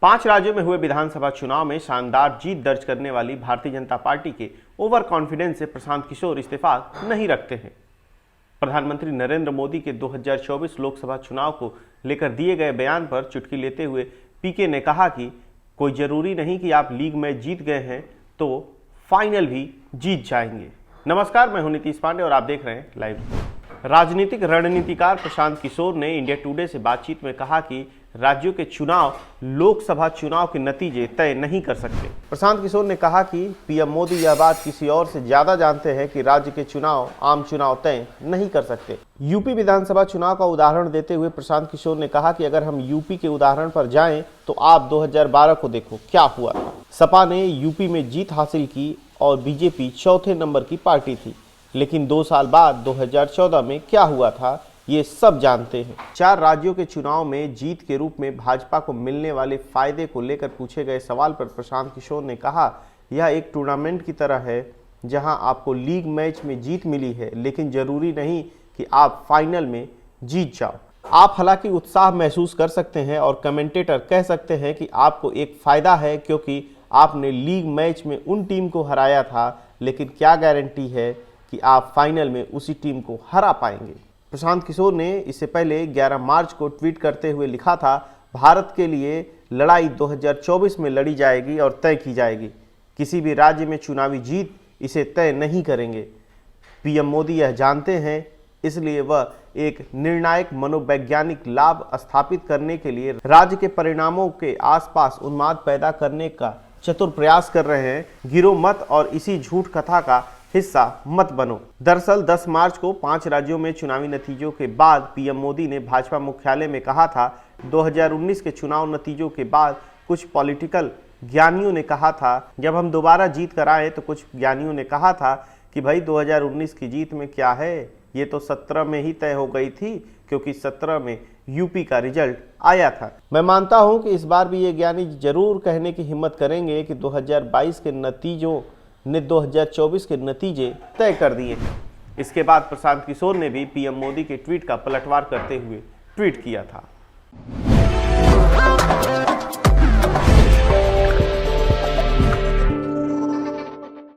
5 राज्यों में हुए विधानसभा चुनाव में शानदार जीत दर्ज करने वाली भारतीय जनता पार्टी के ओवर कॉन्फिडेंस से प्रशांत किशोर इस्तीफा नहीं रखते हैं। प्रधानमंत्री नरेंद्र मोदी के 2024 लोकसभा चुनाव को लेकर दिए गए बयान पर चुटकी लेते हुए पीके ने कहा कि कोई जरूरी नहीं कि आप लीग मैच जीत गए हैं तो फाइनल भी जीत जाएंगे। नमस्कार, मैं हूं नीतीश पांडे और आप देख रहे हैं लाइव। राजनीतिक रणनीतिकार प्रशांत किशोर ने इंडिया टुडे से बातचीत में कहा कि राज्यों के चुनाव लोकसभा चुनाव के नतीजे तय नहीं कर सकते। प्रशांत किशोर ने कहा कि पीएम मोदी यह बात किसी और से ज्यादा जानते हैं कि राज्य के चुनाव आम चुनाव तय नहीं कर सकते। यूपी विधानसभा चुनाव का उदाहरण देते हुए प्रशांत किशोर ने कहा कि अगर हम यूपी के उदाहरण पर जाएं तो आप 2012 को देखो क्या हुआ था। सपा ने यूपी में जीत हासिल की और बीजेपी चौथे नंबर की पार्टी थी, लेकिन 2 साल बाद 2014 में क्या हुआ था ये सब जानते हैं। 4 राज्यों के चुनाव में जीत के रूप में भाजपा को मिलने वाले फायदे को लेकर पूछे गए सवाल पर प्रशांत किशोर ने कहा, यह एक टूर्नामेंट की तरह है जहां आपको लीग मैच में जीत मिली है, लेकिन जरूरी नहीं कि आप फाइनल में जीत जाओ। आप हालांकि उत्साह महसूस कर सकते हैं और कमेंटेटर कह सकते हैं कि आपको एक फायदा है क्योंकि आपने लीग मैच में उन टीम को हराया था, लेकिन क्या गारंटी है कि आप फाइनल में उसी टीम को हरा पाएंगे। प्रशांत किशोर ने इससे पहले 11 मार्च को ट्वीट करते हुए लिखा था, भारत के लिए लड़ाई 2024 में लड़ी जाएगी और तय की जाएगी। किसी भी राज्य में चुनावी जीत इसे तय नहीं करेंगे। पीएम मोदी यह जानते हैं, इसलिए वह एक निर्णायक मनोवैज्ञानिक लाभ स्थापित करने के लिए राज्य के परिणामों के आसपास उन्माद पैदा करने का चतुर प्रयास कर रहे हैं। गिरो मत और इसी झूठ कथा का हिस्सा मत बनो। दरअसल 10 मार्च को 5 राज्यों में चुनावी नतीजों के बाद पीएम मोदी ने भाजपा मुख्यालय में कहा था, 2019 के चुनाव नतीजों के बाद कुछ पॉलिटिकल ज्ञानियों ने कहा था, जब हम दोबारा जीत कर आए तो कुछ ज्ञानियों ने कहा था कि भाई 2019 की जीत में क्या है, ये तो 17 में ही तय हो गई थी क्योंकि 17 में यूपी का रिजल्ट आया था। मैं मानता हूं कि इस बार भी ये ज्ञानी जरूर कहने की हिम्मत करेंगे कि 2022 के नतीजों ने 2024 के नतीजे तय कर दिए हैं। इसके बाद प्रशांत किशोर ने भी पीएम मोदी के ट्वीट का पलटवार करते हुए ट्वीट किया था।